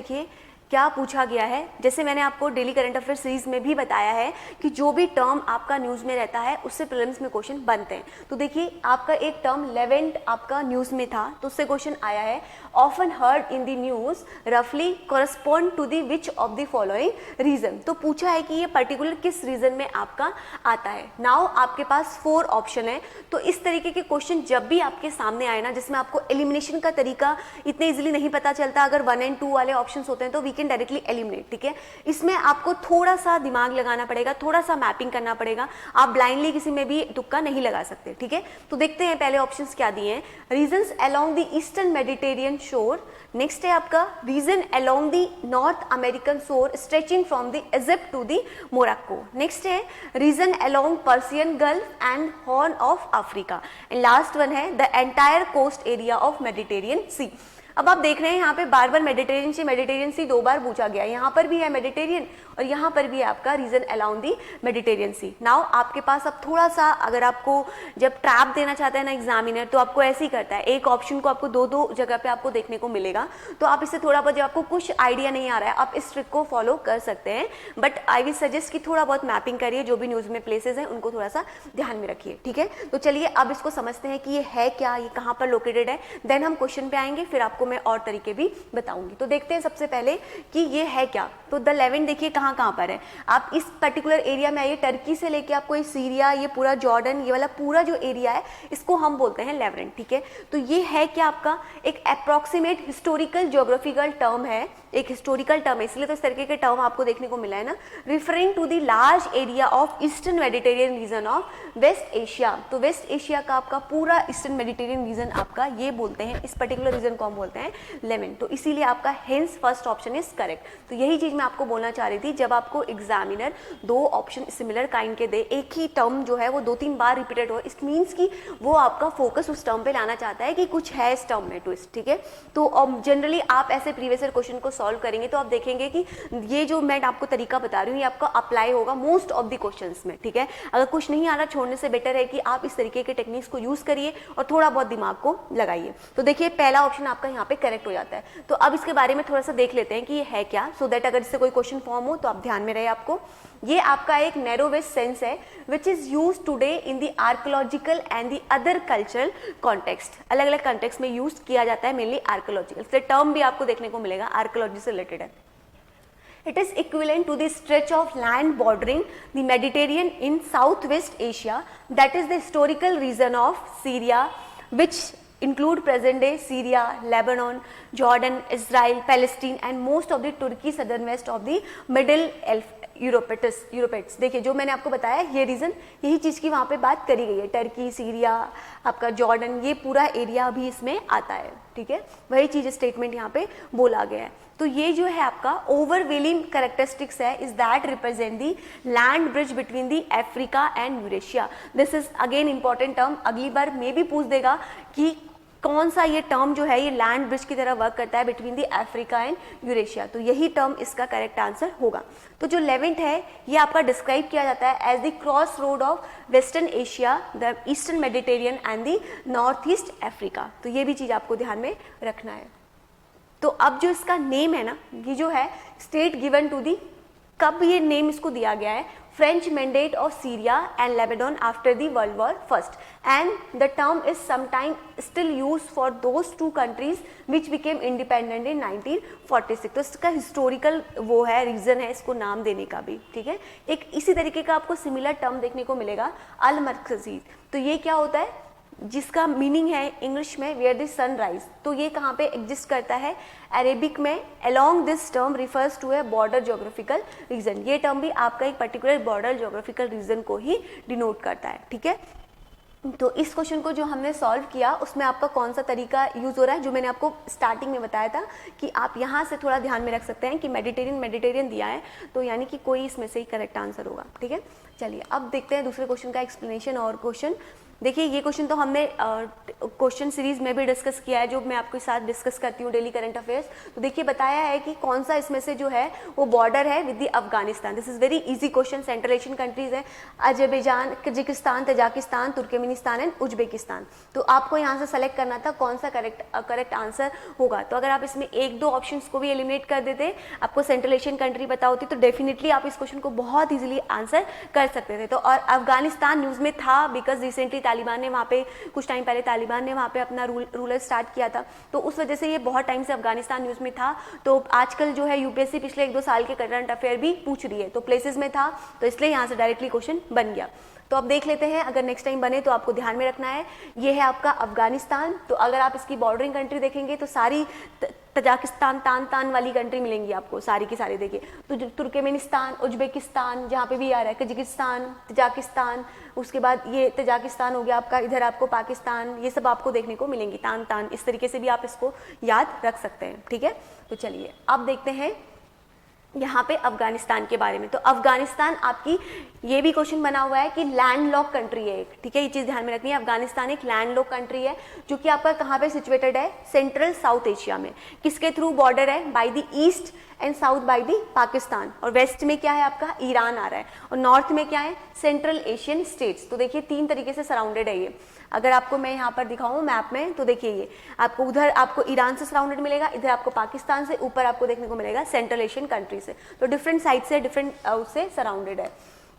देखिए क्या पूछा गया है। जैसे मैंने आपको डेली करंट अफेयर सीरीज में भी बताया है कि जो भी टर्म आपका न्यूज़ में रहता है उससे प्रीलिम्स में क्वेश्चन बनते हैं। तो देखिए आपका एक टर्म 11 आपका न्यूज़ में था तो उससे क्वेश्चन आया है, often heard in the news रफली correspond to the which of the following region. तो पूछा है कि ये पर्टिकुलर किस रीजन में आपका आता है। नाउ आपके पास 4 ऑप्शन है। तो इस तरीके के क्वेश्चन जब भी आपके सामने आए ना, जिसमें आपको एलिमिनेशन का तरीका इतने इजीली नहीं पता चलता, अगर 1 और 2 वाले ऑप्शंस होते हैं तो वी कैन डायरेक्टली एलिमिनेट। ठीक है, इसमें आपको थोड़ा सा दिमाग लगाना पड़ेगा, थोड़ा सा मैपिंग करना पड़ेगा। आप ब्लाइंडली किसी में भी तुक्का नहीं लगा सकते। ठीक है, तो देखते हैं पहले ऑप्शंस क्या दिए हैं। Regions along the eastern Mediterranean shore, next है आपका region along the North American shore stretching from the Egypt to the Morocco, next है region along Persian Gulf and Horn of Africa, and last one है the entire coast area of Mediterranean sea. अब आप देख रहे हैं यहाँ पे बार बार Mediterranean सी 2 बार पूछा गया है। यहाँ पर भी है मेडिटेरियन और यहाँ पर भी है आपका रीजन अलाउंग दी मेडिटेरियन सी। नाउ आपके पास अब थोड़ा सा, अगर आपको जब ट्रैप देना चाहता है ना एग्जामिनर, तो आपको ऐसे ही करता है, एक ऑप्शन को आपको 2 जगह पे आपको देखने को मिलेगा। तो आप इससे थोड़ा बहुत, जब आपको कुछ आइडिया नहीं आ रहा है आप इस ट्रिक को फॉलो कर सकते हैं, बट आई विल सजेस्ट कि थोड़ा बहुत मैपिंग करिए, जो भी न्यूज़ में प्लेसेस हैं उनको थोड़ा सा ध्यान में रखिए। ठीक है, तो चलिए अब इसको समझते हैं कि ये है क्या, ये कहाँ पर लोकेटेड है, देन हम क्वेश्चन पे आएंगे, फिर आपको मैं और तरीके भी बताऊंगी। तो देखते हैं सबसे पहले कि ये है क्या। तो द लेवेंट देखिए कहाँ कहाँ पर है। आप इस पर्टिकुलर एरिया में आइए, टर्की से लेके आपको ये सीरिया, ये पूरा जॉर्डन, ये वाला पूरा जो एरिया है इसको हम बोलते हैं लेवेंट। ठीक है, तो ये है क्या आपका एक अप्रॉक्सीमेट हिस्टोरिकल ज्योग्राफिकल टर्म है, एक हिस्टोरिकल टर्म है, इसलिए तो इस तरीके के टर्म आपको देखने को मिला है ना, referring to the large area of eastern Mediterranean region of west Asia. तो वेस्ट एशिया का आपका पूरा ईस्टर्न मेडिटेरियन रीजन आपका ये बोलते हैं, इस पर्टिकुलर रीजन को हम बोलते हैं लेवेंट। तो इसीलिए आपका hence first option is correct. तो यही चीज मैं आपको बोलना चाह रही थी, जब आपको एग्जामिनर 2 ऑप्शन सिमिलर काइंड के दे, एक ही टर्म जो है वो 2-3 बार रिपीटेड हो, इट मीन्स कि वो आपका फोकस उस टर्म पे लाना चाहता है कि कुछ है इस टर्म में ट्विस्ट। ठीक है, तो जनरली आप ऐसे प्रीवियस ईयर क्वेश्चन को सॉल्व करेंगे तो आप देखेंगे कि ये जो मैं आपको तरीका बता रही हूँ ये आपका अप्लाई होगा मोस्ट ऑफ द क्वेश्चंस में। ठीक है, अगर कुछ नहीं आ रहा छोड़ने से बेटर है कि आप इस तरीके के टेक्निक्स को यूज करिए और थोड़ा बहुत दिमाग को लगाइए। तो देखिए पहला ऑप्शन आपका यहाँ पे करेक्ट हो जाता है। तो अब इसके बारे में थोड़ा सा देख लेते हैं कि ये है क्या, सो दैट अगर इससे कोई क्वेश्चन फॉर्म हो तो आप ध्यान में रहे आपको। ये आपका एक नैरो वेस्ट सेंस है which is use today in the archaeological and the other cultural context. अलग अलग कॉन्टेक्स्ट में यूज किया जाता है, मेनली आर्कोलॉजिकल। इसलिए टर्म भी आपको देखने को मिलेगा आर्कोलॉजी से रिलेटेड है। It is equivalent to the stretch of land bordering the Mediterranean in Southwest Asia, that is the historical region of Syria, which include present day Syria, Lebanon, Jordan, Israel, Palestine and most of the Turkey, southern west of the Middle यूरोपेट्स। देखिए जो मैंने आपको बताया ये reason, यही चीज़ की वहाँ पे बात करी गई है, टर्की, सीरिया, आपका जॉर्डन, ये पूरा एरिया भी इसमें आता है। ठीक है, वही चीज़ स्टेटमेंट यहाँ पे बोला गया है। तो ये जो है आपका ओवरवेलिंग कैरेक्टरिस्टिक्स है, is that represent the land bridge between the Africa and Eurasia. This is again important term, अगली बार में भी पूछ देगा कि कौन सा ये टर्म जो है ये लैंड ब्रिज की तरह वर्क करता है between the Africa and Eurasia. तो यही टर्म इसका करेक्ट आंसर होगा। तो जो लेवेंट है ये आपका डिस्क्राइब किया जाता है as the cross road of western Asia, the eastern Mediterranean and the north east Africa. तो ये भी चीज़ आपको ध्यान में रखना है। तो अब जो इसका नेम है ना, ये जो है स्टेट गिवन टू दी, कब ये नेम इसको दिया गया है, French mandate of Syria and Lebanon after the world war first, and the term is sometime still use for those 2 countries which became independent in 1946। तो इसका हिस्टोरिकल वो है, रीजन है इसको नाम देने का भी। ठीक है, एक इसी तरीके का आपको सिमिलर टर्म देखने को मिलेगा अल मरकजी। तो ये क्या होता है, जिसका मीनिंग है इंग्लिश में वेयर द सन राइज। तो ये कहाँ पे एग्जिस्ट करता है, अरेबिक में। Along this term refers to a border geographical region. ये टर्म भी आपका एक पर्टिकुलर बॉर्डर ज्योग्राफिकल रीजन को ही डिनोट करता है। ठीक है, तो इस क्वेश्चन को जो हमने सॉल्व किया उसमें आपका कौन सा तरीका यूज हो रहा है, जो मैंने आपको स्टार्टिंग में बताया था कि आप यहाँ से थोड़ा ध्यान में रख सकते हैं कि मेडिटेरियन दिया है, तो यानी कि कोई इसमें से ही करेक्ट आंसर होगा। ठीक है, चलिए अब देखते हैं दूसरे क्वेश्चन का एक्सप्लेनेशन और क्वेश्चन। देखिए ये क्वेश्चन तो हमने क्वेश्चन सीरीज में भी डिस्कस किया है, जो मैं आपके साथ डिस्कस करती हूँ डेली करंट अफेयर्स। तो देखिए बताया है कि कौन सा इसमें से जो है वो बॉर्डर है with the Afghanistan. This is very easy question. Central Asian countries है Azerbaijan, Kazakhstan, Tajikistan, Turkmenistan and Uzbekistan. तो आपको यहाँ से सेलेक्ट करना था कौन सा करेक्ट आंसर होगा। तो अगर आप इसमें एक दो ऑप्शंस को भी एलिमिनेट कर देते, आपको सेंट्रल एशियन कंट्री पता होती, तो डेफिनेटली आप इस क्वेश्चन को बहुत इजीली आंसर कर सकते थे। तो और अफगानिस्तान न्यूज़ में था बिकॉज रिसेंटली तालिबान ने वहाँ पे, कुछ टाइम पहले तालिबान ने वहाँ पे अपना रूलर स्टार्ट किया था, तो उस वजह से ये बहुत टाइम से अफगानिस्तान न्यूज़ में था। तो आजकल जो है यूपीएससी पिछले 1-2 साल के करंट अफेयर भी पूछ रही है, तो प्लेसेस में था, तो इसलिए यहाँ से डायरेक्टली क्वेश्चन बन गया। तो अब देख लेते हैं, अगर नेक्स्ट टाइम बने तो आपको ध्यान में रखना है, ये है आपका अफगानिस्तान। तो अगर आप इसकी बॉर्डरिंग कंट्री देखेंगे तो सारी तजाकिस्तान तान वाली कंट्री मिलेंगी आपको, सारी की सारी। देखिए तो तुर्कमेनिस्तान, उज्बेकिस्तान जहाँ पे भी आ रहा है, कजाकिस्तान, तजाकिस्तान, उसके बाद ये तजाकिस्तान हो गया आपका, इधर आपको पाकिस्तान, ये सब आपको देखने को मिलेंगी, तान। इस तरीके से भी आप इसको याद रख सकते हैं, ठीक है। तो चलिए अब देखते हैं यहाँ पे अफगानिस्तान के बारे में। तो अफगानिस्तान आपकी, ये भी क्वेश्चन बना हुआ है कि लैंडलॉक कंट्री है एक, ठीक है, ये चीज़ ध्यान में रखनी है। अफगानिस्तान एक लैंडलॉक कंट्री है जो कि आपका कहाँ पे सिचुएटेड है, सेंट्रल साउथ एशिया में। किसके थ्रू बॉर्डर है, by the east and south by the Pakistan, और वेस्ट में क्या है आपका, ईरान आ रहा है, और नॉर्थ में क्या है, सेंट्रल एशियन स्टेट्स। तो देखिए 3 तरीके से सराउंडेड है ये। अगर आपको मैं यहाँ पर दिखाऊं मैप में, तो देखिए ये आपको उधर आपको ईरान से सराउंडेड मिलेगा, इधर आपको पाकिस्तान से, ऊपर आपको देखने को मिलेगा सेंट्रल एशियन कंट्री से। तो डिफरेंट साइड से, डिफरेंट उससे सराउंडेड है।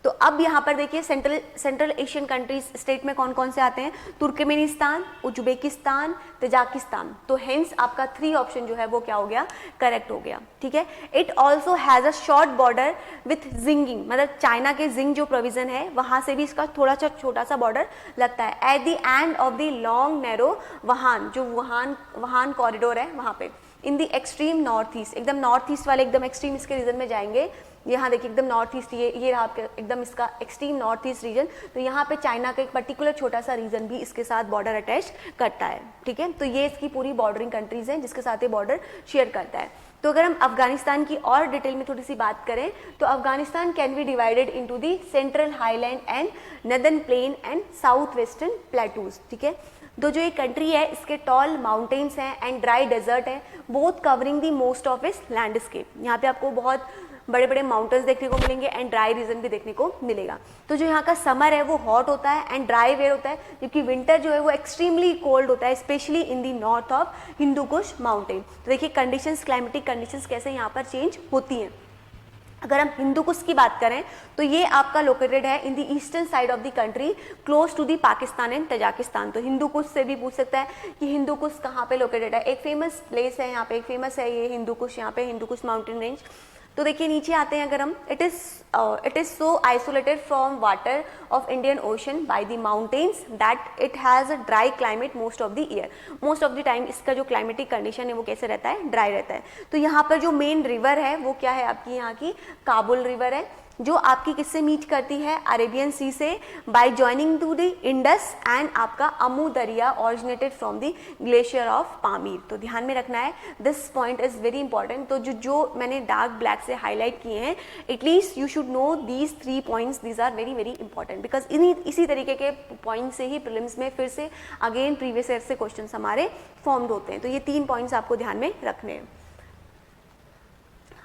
तो अब यहाँ पर देखिए सेंट्रल एशियन कंट्रीज स्टेट में कौन कौन से आते हैं, तुर्कमेनिस्तान, उज्बेकिस्तान, तजाकिस्तान। तो हेंस आपका 3 ऑप्शन जो है वो क्या हो गया, करेक्ट हो गया, ठीक है। It also has a short border with Xinjiang, मतलब चाइना के जिंग जो प्रोविजन है वहां से भी इसका थोड़ा सा छोटा सा बॉर्डर लगता है। At the end of the long narrow Wakhan, जो वहान कॉरिडोर है वहां पे, in the extreme north east, एकदम नॉर्थ ईस्ट वाले एकदम एक्सट्रीम इसके रीजन में जाएंगे। यहाँ देखिए एकदम नॉर्थ ईस्ट, ये रहा आपका एकदम इसका एक्सट्रीम नॉर्थ ईस्ट रीजन। तो यहाँ पे चाइना का एक पर्टिकुलर छोटा सा रीजन भी इसके साथ बॉर्डर अटैच करता है, ठीक है। तो ये इसकी पूरी बॉर्डरिंग कंट्रीज हैं जिसके साथ ये बॉर्डर शेयर करता है। तो अगर हम अफगानिस्तान की और डिटेल में थोड़ी सी बात करें, तो Afghanistan can be divided into the central highland and northern plane and south western plateaus, ठीक है। तो जो ये कंट्री है इसके टॉल माउंटेन्स हैं एंड ड्राई डेजर्ट है, both covering the most of इस लैंडस्केप। यहाँ पे आपको बहुत बड़े बड़े माउंटेन्स देखने को मिलेंगे एंड ड्राई रीजन भी देखने को मिलेगा। तो जो यहाँ का समर है वो हॉट होता है एंड ड्राई वेयर होता है, जबकि विंटर जो है वो एक्सट्रीमली कोल्ड होता है, specially in the north of Hindu Kush mountain. तो देखिए कंडीशंस, क्लाइमेटिक कंडीशंस कैसे यहाँ पर चेंज होती हैं। अगर हम हिंदू कुश की बात करें तो ये आपका लोकेटेड है in the eastern side of the country, close to the Pakistan and Tajikistan. तो हिंदू कुश से भी पूछ सकता है कि हिंदू कुश कहाँ पे लोकेटेड है। एक फेमस प्लेस है यहाँ पे, एक फेमस है ये हिंदू कुश, यहाँ पे हिंदू कुश माउंटेन रेंज। तो देखिए नीचे आते हैं अगर हम, it is so isolated from water of Indian ocean by the mountains that it has a dry climate most of the year. Most of the time इसका जो क्लाइमेटिक कंडीशन है वो कैसे रहता है, ड्राई रहता है। तो यहाँ पर जो मेन रिवर है वो क्या है आपकी, यहाँ की काबुल रिवर है, जो आपकी किससे मीट करती है, अरेबियन सी से, by joining to the Indus and आपका Amu Darya originated from the glacier of Pamir. तो ध्यान में रखना है, this point is very important. तो जो मैंने डार्क ब्लैक से हाईलाइट किए हैं, at least you should know these 3 points, these are very very important, because इसी तरीके के पॉइंट से ही प्रीलिम्स में फिर से अगेन प्रीवियस ईयर से क्वेश्चन हमारे फॉर्म्ड होते हैं। तो ये 3 पॉइंट्स आपको ध्यान में रखने हैं।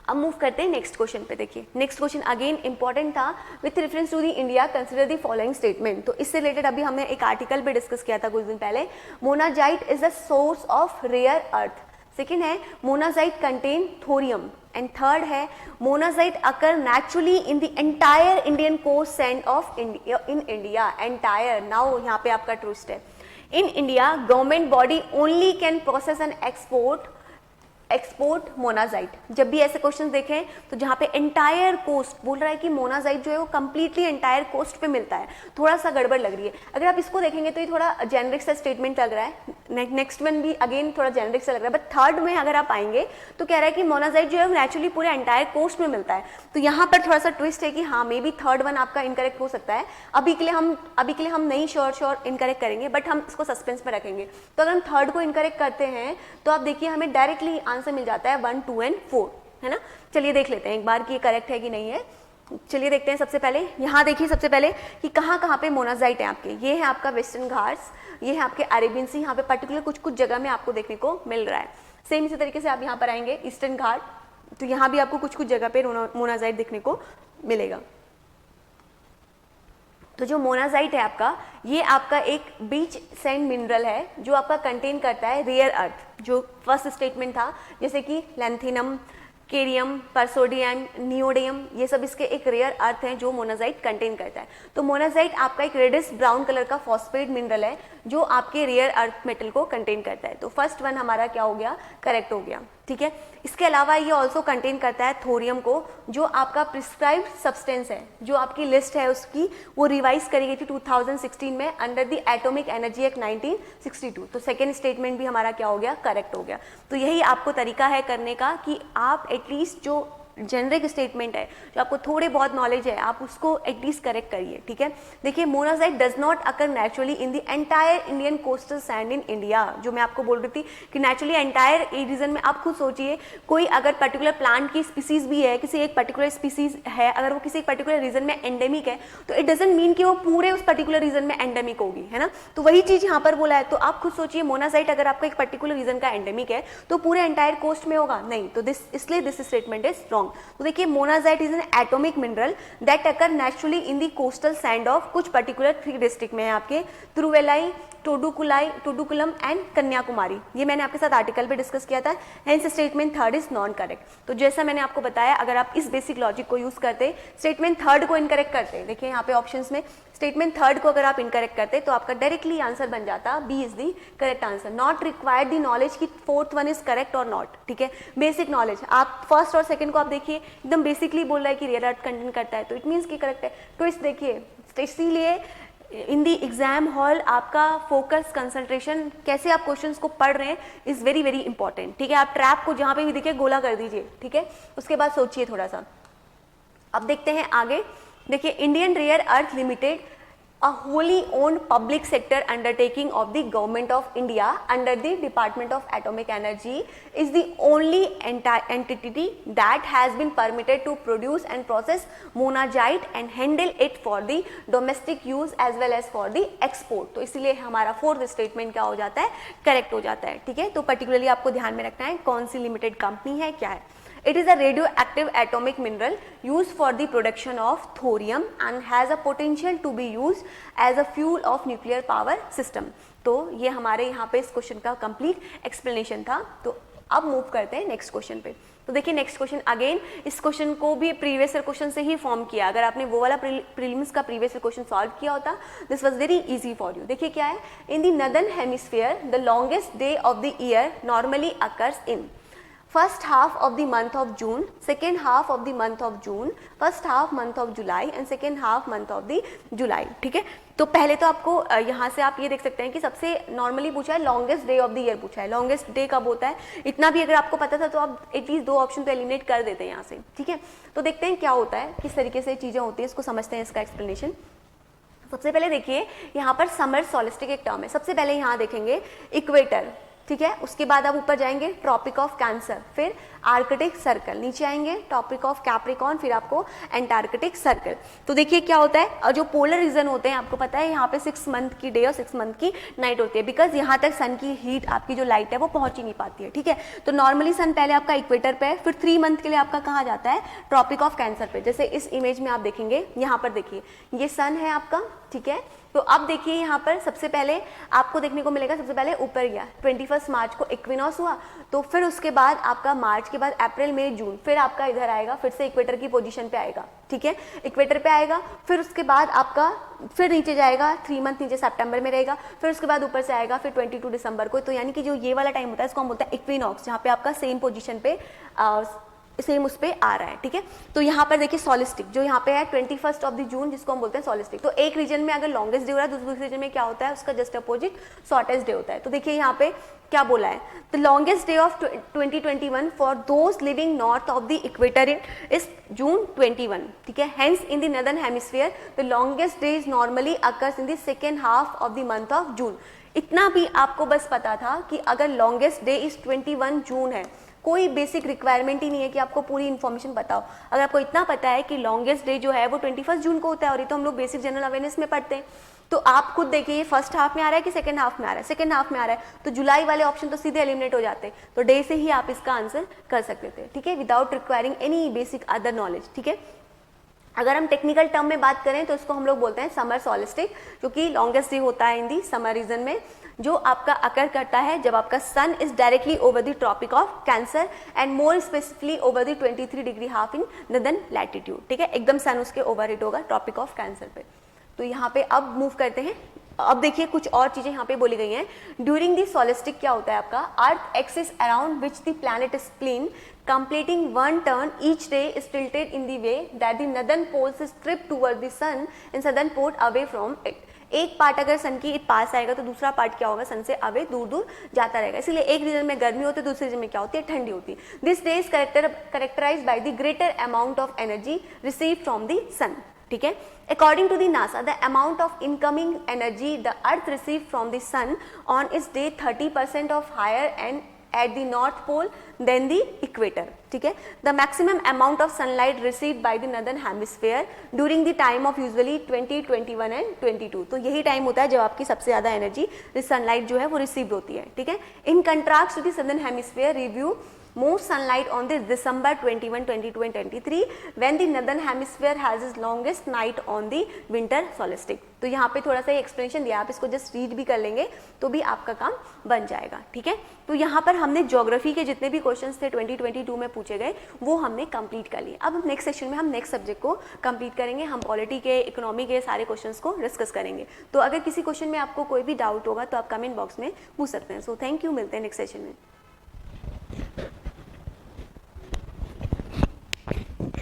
अब मूव करते हैं नेक्स्ट क्वेश्चन पे। देखिए नेक्स्ट क्वेश्चन अगेन इंपॉर्टेंट था, with reference to the India consider the following statement. तो इससे रिलेटेड अभी हमने एक आर्टिकल भी डिस्कस किया था कुछ दिन पहले। Monazite is the source of rare earth. Second है monazite contain thorium, and third है monazite occur naturally in the entire Indian coast sand of in India. Entire, now यहाँ पे आपका ट्विस्ट है, in India government body only can process and export monazite. जब भी ऐसे question देखें तो जहाँ पे एंटायर कोस्ट बोल रहा है कि मोनाजाइट जो है वो कंप्लीटली एंटायर कोस्ट पे मिलता है, थोड़ा सा गड़बड़ लग रही है। अगर आप इसको देखेंगे तो ये थोड़ा जेनरिक सा स्टेटमेंट लग रहा है, नेक्स्ट वन भी अगेन थोड़ा जेनरिक सा लग रहा है, बट थर्ड में अगर आप आएंगे तो कह रहा है कि मोनाजाइट जो है वो नेचुरली पूरे एंटायर कोस्ट में मिलता है। तो यहाँ पर थोड़ा सा ट्विस्ट है कि हाँ मे बी थर्ड वन आपका इनकरेक्ट हो सकता है। अभी के लिए हम नहीं श्योर इनकरेक्ट करेंगे, बट हम इसको सस्पेंस में रखेंगे। तो अगर हम थर्ड को इनकरेक्ट करते हैं तो आप देखिए हमें डायरेक्टली आंसर मिल जाता है 1, 2 एंड 4, है ना। चलिए देख लेते हैं एक बार कि ये करेक्ट है कि नहीं है। चलिए देखते हैं। सबसे पहले यहाँ देखिए, सबसे पहले कि कहाँ कहाँ पे मोनाजाइट है आपके। ये है आपका वेस्टर्न घाट्स, ये है आपके अरेबियन सी, यहाँ पे पर्टिकुलर कुछ कुछ जगह में आपको देखने को मिल रहा है। सेम इसी तरीके से आप यहाँ पर आएंगे ईस्टर्न घाट, तो यहाँ भी आपको कुछ कुछ जगह पे मोनाजाइट देखने को मिलेगा। तो जो मोनाजाइट है आपका, ये आपका एक बीच सैंड मिनरल है जो आपका कंटेन करता है रेयर अर्थ। जो फर्स्ट स्टेटमेंट था जैसे कि लैंथेनम, केरियम, परसोडियम, नियोडियम, ये सब इसके एक रेयर अर्थ हैं जो मोनाजाइट कंटेन करता है। तो मोनाजाइट आपका एक रेडिश ब्राउन कलर का फॉस्फेट मिनरल है जो आपके रेयर अर्थ मेटल को कंटेन करता है। तो फर्स्ट वन हमारा क्या हो गया, करेक्ट हो गया, ठीक है। इसके अलावा ये ऑल्सो कंटेन करता है थोरियम को, जो आपका प्रिस्क्राइब्ड सब्सटेंस है। जो आपकी लिस्ट है उसकी वो रिवाइज करी गई थी 2016 में under the atomic energy act 1962। तो सेकेंड स्टेटमेंट भी हमारा क्या हो गया, करेक्ट हो गया। तो यही आपको तरीका है करने का कि आप एटलीस्ट जो जेनरिक स्टेटमेंट है, जो आपको थोड़े बहुत नॉलेज है, आप उसको एटलीस्ट करेक्ट करिए, ठीक है। देखिए, monazite does not occur naturally in the entire Indian coastal sand in India. जो मैं आपको बोल रही थी कि नेचुरली एंटायर ए रीजन में, आप खुद सोचिए कोई अगर पर्टिकुलर प्लांट की स्पीसीज भी है, किसी एक पर्टिकुलर स्पीसीज है, अगर वो किसी एक पर्टिकुलर रीजन में एंडेमिक है, तो इट डजंट मीन कि वो पूरे उस पर्टिकुलर रीजन में एंडेमिक होगी, है ना। तो वही चीज यहाँ पर बोला है। तो आप खुद सोचिए, मोनाजाइट अगर आपका एक पर्टिकुलर रीजन का एंडेमिक है तो पूरे एंटायर कोस्ट में होगा नहीं। तो इसलिए दिस स्टेटमेंट इज रॉन्ग। तो देखिए, monazite is an atomic mineral that occur naturally in the coastal sand of कुछ पर्टिकुलर 3 डिस्ट्रिक्ट में है आपके, तिरुवेलाई, टोडुकुलम एंड कन्याकुमारी। ये मैंने आपके साथ आर्टिकल पे डिस्कस किया था। Hence statement third is non correct. तो जैसा मैंने आपको बताया, अगर आप इस बेसिक लॉजिक को यूज करते, स्टेटमेंट थर्ड को इनकरेक्ट करते, देखिए यहाँ पे ऑप्शंस में स्टेटमेंट थर्ड को अगर आप इनकरेक्ट करते तो आपका डायरेक्टली आंसर बन जाता B is the correct answer. Not required the knowledge की फोर्थ वन इज करेक्ट और नॉट, ठीक है। बेसिक नॉलेज आप फर्स्ट और सेकंड को आप देखिए, एकदम बेसिकली बोल रहा है कि रेयर अर्थ कंटेन करता है, तो इट मीन्स कि करेक्ट है। ट्विस्ट देखिए, इसीलिए इन दी एग्जाम हॉल आपका फोकस, कंसंट्रेशन, कैसे आप क्वेश्चंस को पढ़ रहे हैं इज वेरी वेरी इंपॉर्टेंट, ठीक है। आप ट्रैप को जहां पे भी दिखे गोला कर दीजिए, ठीक है। उसके बाद सोचिए थोड़ा सा। अब देखते हैं आगे। देखिए, Indian rare earth limited, a wholly owned public sector undertaking of the government of India under the Department of Atomic Energy, is the only entity that has been permitted to produce and process monazite and handle it for the domestic use as well as for the export। तो इसीलिए हमारा fourth statement क्या हो जाता है, correct हो जाता है, ठीक है। तो पर्टिकुलरली आपको ध्यान में रखना है कौन सी लिमिटेड कंपनी है, क्या है। It is a radioactive atomic mineral used for the production of thorium and has a potential to be used as a fuel of nuclear power system। तो ये हमारे यहाँ पे इस क्वेश्चन का कंप्लीट एक्सप्लेनेशन था। तो अब मूव करते हैं नेक्स्ट क्वेश्चन पे। तो देखिए, नेक्स्ट क्वेश्चन अगेन, इस क्वेश्चन को भी प्रीवियस ईयर क्वेश्चन से ही फॉर्म किया। अगर आपने वो वाला प्रीलिम्स का प्रीवियस ईयर क्वेश्चन सॉल्व किया होता, this was very easy for you. देखिए क्या है, in the northern hemisphere the longest day of the year normally occurs in first half of the month of June, second half of the month of June, first half month of July and second half month of the July, ठीक है। तो पहले तो आपको यहाँ से आप ये देख सकते हैं कि सबसे नॉर्मली पूछा है longest day of the year पूछा है। लॉन्गेस्ट डे कब होता है, इतना भी अगर आपको पता था तो आप एटलीस्ट 2 ऑप्शन तो एलिमिनेट कर देते हैं यहाँ से, ठीक है। तो देखते हैं क्या होता है, किस तरीके से चीज़ें होती हैं, इसको समझते हैं, इसका एक्सप्लेनेशन। सबसे पहले देखिए, यहाँ पर समर सॉलिस्टिक एक टर्म है। सबसे पहले यहाँ देखेंगे इक्वेटर, ठीक है। उसके बाद आप ऊपर जाएंगे ट्रॉपिक ऑफ कैंसर, फिर आर्कटिक सर्कल, नीचे आएंगे ट्रॉपिक ऑफ कैप्रिकॉर्न, फिर आपको एंटार्कटिक सर्कल। तो देखिए क्या होता है, और जो पोलर रीजन होते हैं आपको पता है यहाँ पे 6 मंथ की डे और 6 मंथ की नाइट होती है, बिकॉज यहाँ तक सन की हीट, आपकी जो लाइट है वो पहुंच ही नहीं पाती है, ठीक है। तो नॉर्मली सन पहले आपका इक्वेटर पे है, फिर 3 मंथ के लिए आपका कहाँ जाता है, ट्रॉपिक ऑफ कैंसर पे। जैसे इस इमेज में आप देखेंगे, यहाँ पर देखिए ये सन है आपका, ठीक है। तो अब देखिए यहाँ पर सबसे पहले आपको देखने को मिलेगा, सबसे पहले ऊपर गया 21 मार्च को इक्विनॉक्स हुआ, तो फिर उसके बाद आपका मार्च के बाद अप्रैल मई जून, फिर आपका इधर आएगा, फिर से इक्वेटर की पोजीशन पे आएगा, ठीक है। इक्वेटर पे आएगा, फिर उसके बाद आपका फिर नीचे जाएगा, 3 मंथ नीचे सितंबर में रहेगा, फिर उसके बाद ऊपर से आएगा फिर 22 दिसंबर को। तो यानी कि जो ये वाला टाइम होता है इसको हम बोलते हैं इक्विनॉक्स, जहाँ पे आपका सेम पोजीशन पे सेम उस पे आ रहा है, ठीक है। तो यहाँ पर देखिए सॉलिस्टिक जो यहाँ पे है 21 ऑफ द जून, जिसको हम बोलते हैं सॉलिस्टिक। तो एक रीजन में अगर लॉन्गेस्ट डे हो रहा है, दूसरे रीजन में क्या होता है, उसका जस्ट अपोजिट शॉर्टेस्ट डे होता है। तो देखिए यहाँ पे क्या बोला है, the longest day of 2021 for those living north of the equator is जून 21, ठीक है। Hence in the northern hemisphere the longest day is normally occurs in the second half of the month of June. इतना भी आपको बस पता था कि अगर लॉन्गेस्ट डे इज 21 जून है, कोई बेसिक रिक्वायरमेंट ही नहीं है कि आपको पूरी इन्फॉर्मेशन बताओ। अगर आपको इतना पता है कि लॉन्गेस्ट डे जो है वो 21 जून को होता है, और ये तो हम लोग बेसिक जनरल अवेयरनेस में पढ़ते हैं, तो आप खुद देखिए फर्स्ट हाफ में आ रहा है कि सेकंड हाफ में आ रहा है, सेकंड हाफ में आ रहा है, तो जुलाई वाले ऑप्शन तो सीधे एलिमिनेट हो जाते हैं, तो डे से ही आप इसका आंसर कर सकते थे, ठीक है, without requiring any basic other knowledge, ठीक है। अगर हम टेक्निकल टर्म में बात करें तो इसको हम लोग बोलते हैं समर सॉलिस्टिक, जो कि लॉन्गेस्ट डे होता है इन दी समर रीजन में, जो आपका अकर करता है जब आपका sun is directly over the Tropic of Cancer and more specifically over the 23 degree half in northern latitude, ठीक है, एकदम सन उसके ओवर हिट होगा ट्रॉपिक ऑफ कैंसर पे। तो यहाँ पे अब मूव करते हैं, अब देखिए कुछ और चीजें यहाँ पे बोली गई हैं। ड्यूरिंग दी सॉलिस्टिक क्या होता है आपका, earth axis around which the planet is spin completing one turn each day is tilted in the way that the northern poles is stripped toward the sun and southern pole away from it. एक part अगर सन की पास आएगा तो दूसरा part क्या होगा, सन से away दूर दूर जाता रहेगा, इसलिए एक रीजन में गर्मी होती है, दूसरे रीजन में क्या होती है, ठंडी होती है। This day is characterised by the greater amount of energy received from the sun, ठीक है। According to the NASA the amount of incoming energy the earth receive from the sun on its day 30% of higher and at the north pole than the equator, ठीक है। The maximum amount of sunlight received by the northern hemisphere during the time of usually 20, 21 and 22, तो यही time होता है जब आपकी सबसे ज्यादा एनर्जी सनलाइट जो है वो रिसीव होती है, ठीक है। In contrast to the southern hemisphere review more sunlight on this December 21, 22 and 23 when the northern hemisphere has its longest night on the winter solstice। तो यहाँ पे थोड़ा सा एक्सप्लेनेशन दिया, आप इसको जस्ट रीड भी कर लेंगे तो भी आपका काम बन जाएगा, ठीक है। तो यहाँ पर हमने ज्योग्राफी के जितने भी क्वेश्चंस थे 2022 में पूछे गए वो हमने कंप्लीट कर लिए। अब नेक्स्ट सेशन में हम नेक्स्ट सब्जेक्ट को कंप्लीट करेंगे, हम पॉलिटी के, इकोनॉमी के सारे क्वेश्चंस को डिस्कस करेंगे। तो अगर किसी क्वेश्चन में आपको कोई भी डाउट होगा तो आप कमेंट बॉक्स में पूछ सकते हैं। सो थैंक यू, मिलते हैं नेक्स्ट सेशन में।